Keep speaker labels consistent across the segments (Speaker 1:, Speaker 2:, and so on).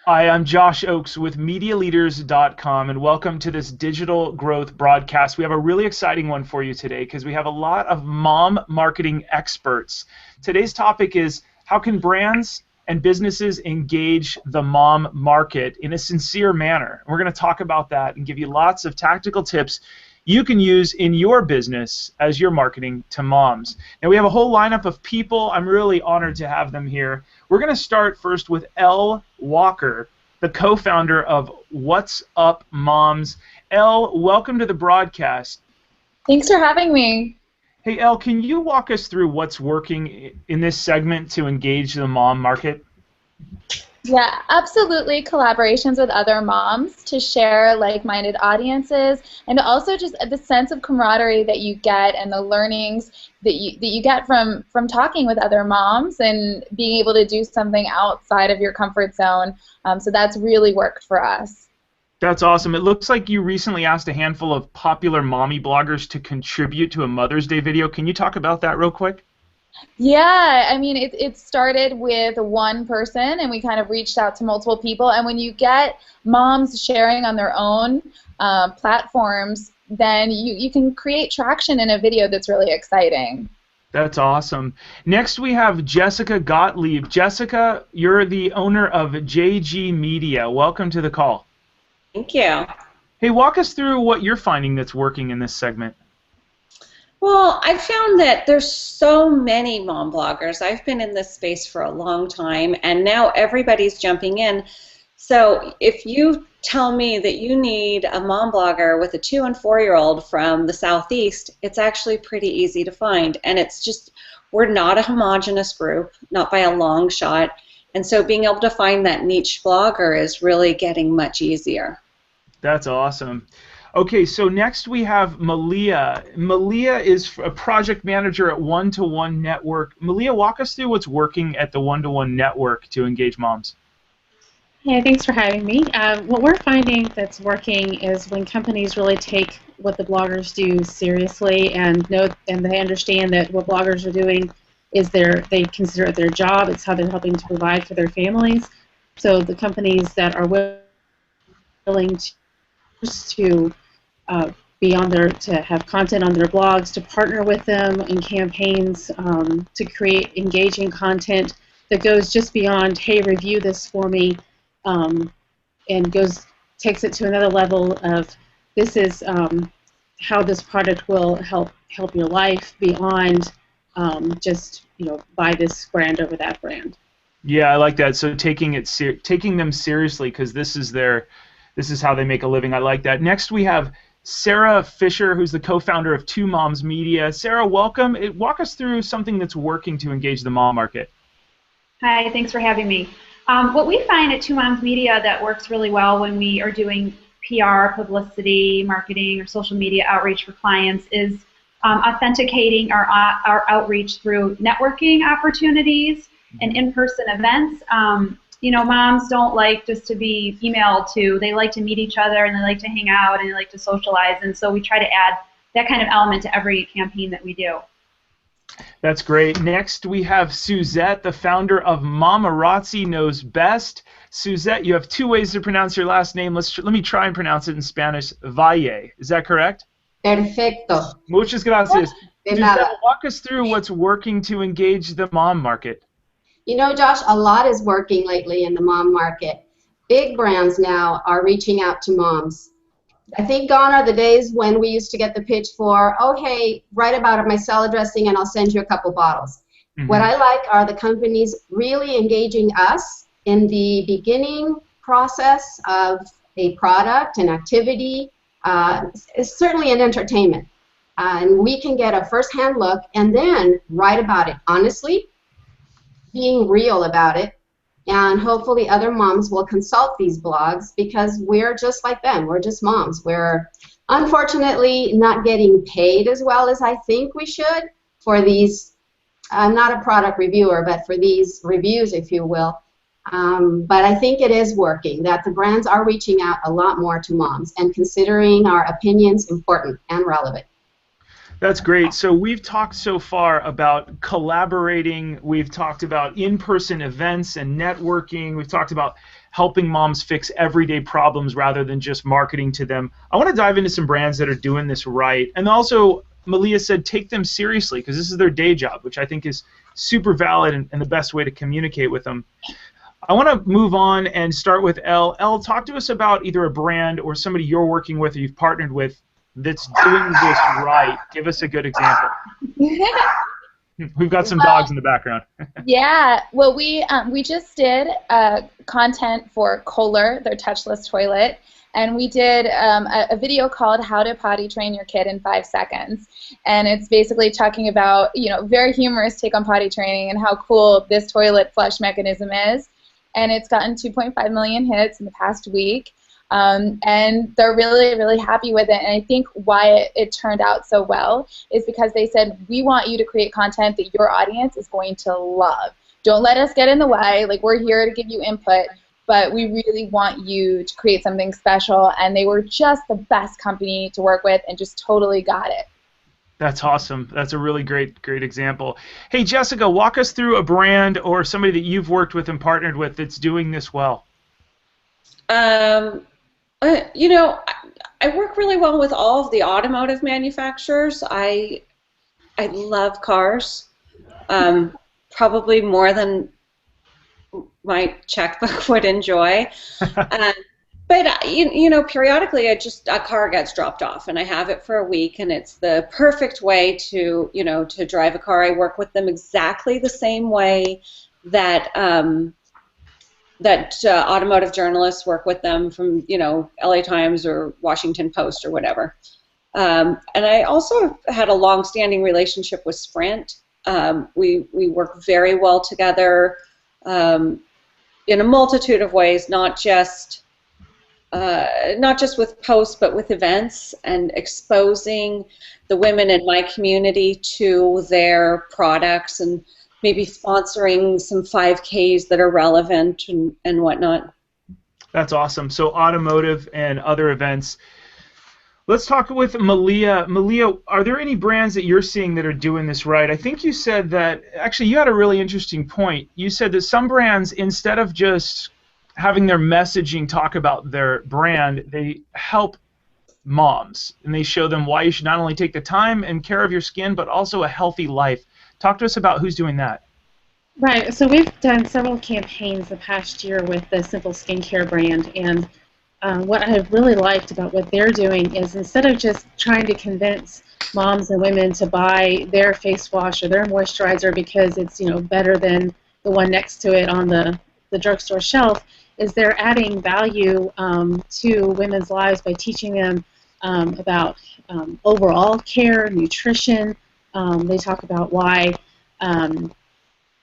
Speaker 1: Hi, I'm Josh Oakes with MediaLeaders.com, and welcome to this digital growth broadcast. We have a really exciting one for you today because we have a lot of mom marketing experts. Today's topic is how can brands and businesses engage the mom market in a sincere manner. We're going to talk about that and give you lots of tactical tips you can use in your business as you're marketing to moms. Now, we have a whole lineup of people. I'm really honored to have them here. We're going to start first with Elle Walker, the co-founder of What's Up Moms. Elle, welcome to the broadcast.
Speaker 2: Thanks for having me.
Speaker 1: Hey, Elle, can you walk us through what's working in this segment to engage the mom market?
Speaker 2: Yeah, absolutely. Collaborations with other moms to share like-minded audiences, and also just the sense of camaraderie that you get and the learnings that you get from talking with other moms and being able to do something outside of your comfort zone. So that's really worked for us.
Speaker 1: That's awesome. It looks like you recently asked a handful of popular mommy bloggers to contribute to a Mother's Day video. Can you talk about that real quick?
Speaker 2: Yeah, I mean, it started with one person, and we kind of reached out to multiple people. And when you get moms sharing on their own platforms, then you can create traction in a video that's really exciting.
Speaker 1: That's awesome. Next, we have Jessica Gottlieb. Jessica, you're the owner of JGMedia. Welcome to the call.
Speaker 3: Thank you.
Speaker 1: Hey, walk us through what you're finding that's working in this segment.
Speaker 3: Well, I've found that there's so many mom bloggers. I've been in this space for a long time, and now everybody's jumping in. So if you tell me that you need a mom blogger with a 2- and 4-year-old from the Southeast, it's actually pretty easy to find. And it's just, we're not a homogenous group, not by a long shot. And so being able to find that niche blogger is really getting much easier.
Speaker 1: That's awesome. Okay, so next we have Malia. Malia is a project manager at One-to-One Network. Malia, walk us through what's working at the One-to-One Network to engage moms.
Speaker 4: Hey, thanks for having me. What we're finding that's working is when companies really take what the bloggers do seriously and they understand that what bloggers are doing is they consider it their job. It's how they're helping to provide for their families. So the companies that are willing to be on to have content on their blogs, to partner with them in campaigns, to create engaging content that goes just beyond, hey, review this for me, and takes it to another level of this is how this product will help your life beyond just buy this brand over that brand.
Speaker 1: Yeah, I like that. So taking them seriously because this is how they make a living. I like that. Next we have Sara Fisher, who's the co-founder of Two Moms Media. Sara, welcome. Walk us through something that's working to engage the mom market.
Speaker 5: Hi, thanks for having me. What we find at Two Moms Media that works really well when we are doing PR, publicity, marketing, or social media outreach for clients is authenticating our outreach through networking opportunities and in-person events. Moms don't like just to be emailed to. They like to meet each other, and they like to hang out, and they like to socialize, and so we try to add that kind of element to every campaign that we do.
Speaker 1: That's great. Next, we have Suzette, the founder of Mamarazzi Knows Best. Suzette, you have 2 ways to pronounce your last name. Let me try and pronounce it in Spanish. Valle. Is that correct?
Speaker 6: Perfecto.
Speaker 1: Muchas gracias.
Speaker 6: De nada.
Speaker 1: Suzette, walk us through what's working to engage the mom market.
Speaker 6: You know, Josh, a lot is working lately in the mom market. Big brands now are reaching out to moms. I think gone are the days when we used to get the pitch for, oh, hey, write about my salad dressing and I'll send you a couple bottles. Mm-hmm. What I like are the companies really engaging us in the beginning process of a product, an activity. It's certainly an entertainment. And we can get a first-hand look and then write about it honestly, being real about it, and hopefully other moms will consult these blogs because we're just like them. We're just moms. We're unfortunately not getting paid as well as I think we should for these. I'm not a product reviewer, but for these reviews, if you will. But I think it is working, that the brands are reaching out a lot more to moms and considering our opinions important and relevant.
Speaker 1: That's great. So we've talked so far about collaborating. We've talked about in-person events and networking. We've talked about helping moms fix everyday problems rather than just marketing to them. I want to dive into some brands that are doing this right. And also, Malia said take them seriously because this is their day job, which I think is super valid and the best way to communicate with them. I want to move on and start with Elle. Elle, talk to us about either a brand or somebody you're working with or you've partnered with that's doing this right. Give us a good example. We've got some dogs in the background.
Speaker 2: Yeah, well, we just did content for Kohler, their touchless toilet, and we did a video called "How to Potty Train Your Kid in 5 Seconds," and it's basically talking about, you know, very humorous take on potty training and how cool this toilet flush mechanism is, and it's gotten 2.5 million hits in the past week. And they're really, really happy with it. And I think why it turned out so well is because they said, we want you to create content that your audience is going to love. Don't let us get in the way. Like, we're here to give you input, but we really want you to create something special. And they were just the best company to work with and just totally got it.
Speaker 1: That's awesome. That's a really great example. Hey, Jessica, walk us through a brand or somebody that you've worked with and partnered with that's doing this well.
Speaker 3: You know, I work really well with all of the automotive manufacturers. I love cars, probably more than my checkbook would enjoy. But you know, periodically, a car gets dropped off, and I have it for a week, and it's the perfect way to, you know, to drive a car. I work with them exactly the same way that automotive journalists work with them from, you know, LA Times or Washington Post or whatever. And I also had a long-standing relationship with Sprint. We work very well together in a multitude of ways, not just with posts, but with events and exposing the women in my community to their products and maybe sponsoring some 5Ks that are relevant and whatnot.
Speaker 1: That's awesome. So automotive and other events. Let's talk with Malia. Malia, are there any brands that you're seeing that are doing this right? I think you said that, actually you had a really interesting point. You said that some brands, instead of just having their messaging talk about their brand, they help moms and they show them why you should not only take the time and care of your skin, but also a healthy life. Talk to us about who's doing that.
Speaker 4: Right, so we've done several campaigns the past year with the Simple Skincare brand, and what I really liked about what they're doing is instead of just trying to convince moms and women to buy their face wash or their moisturizer because it's, you know, better than the one next to it on the drugstore shelf, is they're adding value to women's lives by teaching them about overall care, nutrition. They talk about why,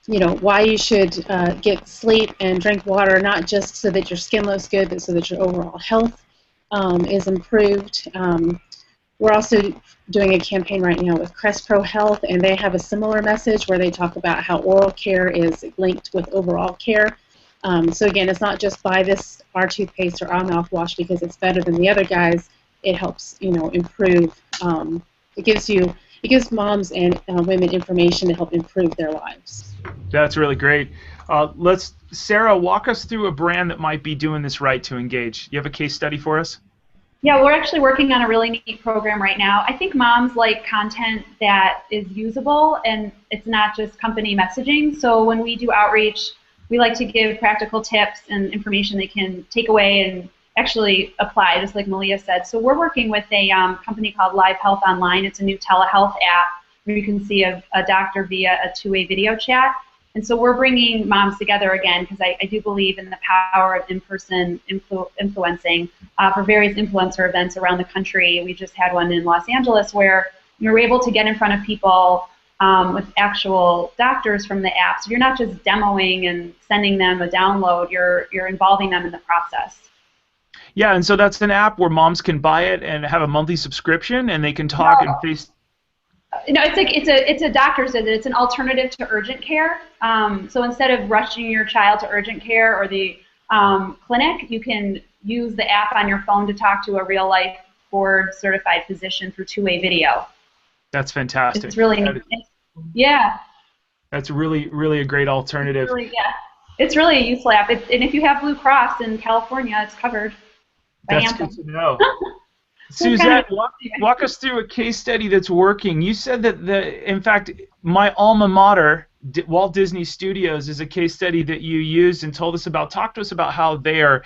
Speaker 4: you know, why you should get sleep and drink water, not just so that your skin looks good, but so that your overall health is improved. We're also doing a campaign right now with Crest Pro Health, and they have a similar message where they talk about how oral care is linked with overall care. So again, it's not just buy our toothpaste or our mouthwash because it's better than the other guys. It helps, you know, improve. It gives moms and women information to help improve their lives.
Speaker 1: That's really great. Sara, walk us through a brand that might be doing this right to engage. You have a case study for us?
Speaker 5: Yeah, we're actually working on a really neat program right now. I think moms like content that is usable and it's not just company messaging. So when we do outreach, we like to give practical tips and information they can take away and actually apply, just like Malia said. So we're working with a company called Live Health Online. It's a new telehealth app where you can see a doctor via a two-way video chat. And so we're bringing moms together again because I do believe in the power of in-person influencing for various influencer events around the country. We just had one in Los Angeles where you're able to get in front of people with actual doctors from the app. So you're not just demoing and sending them a download, you're involving them in the process.
Speaker 1: Yeah, and so that's an app where moms can buy it and have a monthly subscription, and they can talk and face.
Speaker 5: No, it's a doctor's visit. It's an alternative to urgent care. So instead of rushing your child to urgent care or the clinic, you can use the app on your phone to talk to a real life board-certified physician through two-way video.
Speaker 1: That's fantastic.
Speaker 5: It's really neat. Yeah.
Speaker 1: That's really a great alternative.
Speaker 5: Really, yeah. It's really a useful app. And if you have Blue Cross in California, it's covered by
Speaker 1: That's
Speaker 5: Anthem.
Speaker 1: good to know.
Speaker 5: So it's
Speaker 1: Suzette,
Speaker 5: kind
Speaker 1: walk us through a case study that's working. You said that in fact, my alma mater, Walt Disney Studios, is a case study that you used and told us about. Talk to us about how they are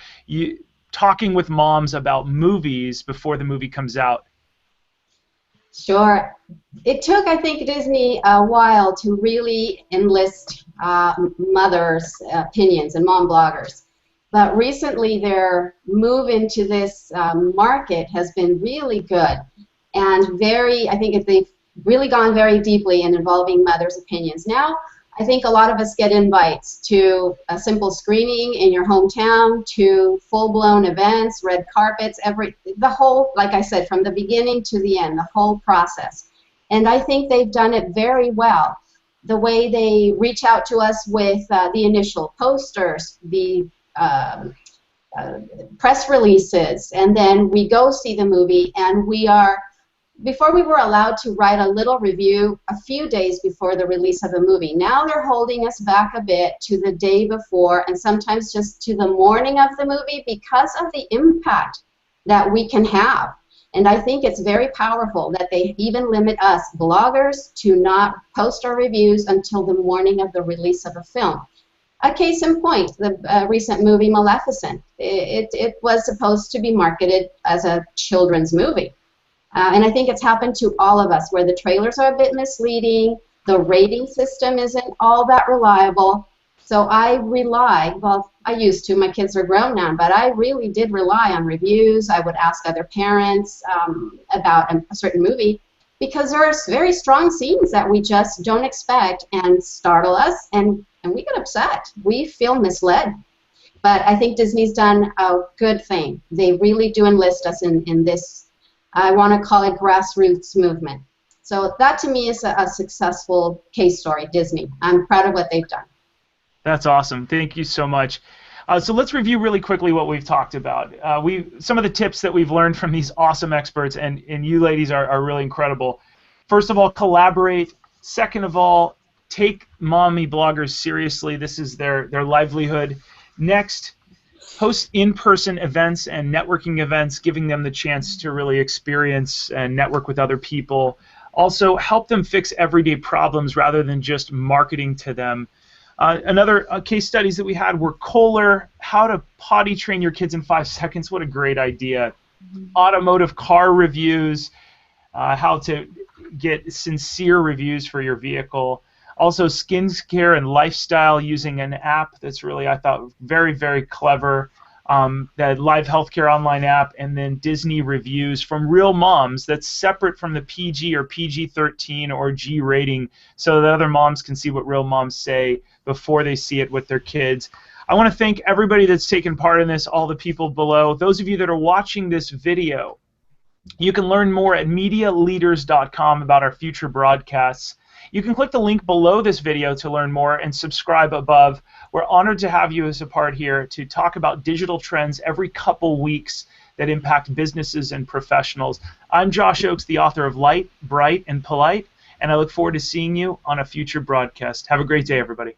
Speaker 1: talking with moms about movies before the movie comes out.
Speaker 6: Sure. It took, I think, Disney a while to really enlist mothers' opinions and mom bloggers. But recently their move into this market has been really good and I think they've really gone very deeply in involving mothers' opinions. Now, I think a lot of us get invites to a simple screening in your hometown, to full-blown events, red carpets, the whole, like I said, from the beginning to the end, the whole process. And I think they've done it very well. The way they reach out to us with the initial posters, the press releases, and then we go see the movie, and before we were allowed to write a little review a few days before the release of the movie. Now they're holding us back a bit to the day before and sometimes just to the morning of the movie because of the impact that we can have. And I think it's very powerful that they even limit us bloggers to not post our reviews until the morning of the release of a film. A case in point, the recent movie Maleficent. It was supposed to be marketed as a children's movie. And I think it's happened to all of us where the trailers are a bit misleading, the rating system isn't all that reliable. So I used to, my kids are grown now, but I really did rely on reviews. I would ask other parents about a certain movie because there are very strong scenes that we just don't expect and startle us, and we get upset. We feel misled. But I think Disney's done a good thing. They really do enlist us in this, I want to call it grassroots movement. So that to me is a successful case story, Disney. I'm proud of what they've done.
Speaker 1: That's awesome. Thank you so much. So let's review really quickly what we've talked about. Some of the tips that we've learned from these awesome experts, and you ladies are really incredible. First of all, collaborate. Second of all, take mommy bloggers seriously. This is their livelihood. Next, host in-person events and networking events, giving them the chance to really experience and network with other people. Also, help them fix everyday problems rather than just marketing to them. Another case studies that we had were Kohler, how to potty train your kids in 5 seconds. What a great idea. Automotive car reviews, how to get sincere reviews for your vehicle. Also, skincare and lifestyle using an app that's really, I thought, very, very clever. The Live Healthcare online app, and then Disney reviews from real moms that's separate from the PG or PG-13 or G rating, so that other moms can see what real moms say before they see it with their kids. I want to thank everybody that's taken part in this, all the people below. Those of you that are watching this video, you can learn more at MediaLeaders.com about our future broadcasts. You can click the link below this video to learn more and subscribe above. We're honored to have you as a part here to talk about digital trends every couple weeks that impact businesses and professionals. I'm Josh Oakes, the author of Light, Bright, and Polite, and I look forward to seeing you on a future broadcast. Have a great day, everybody.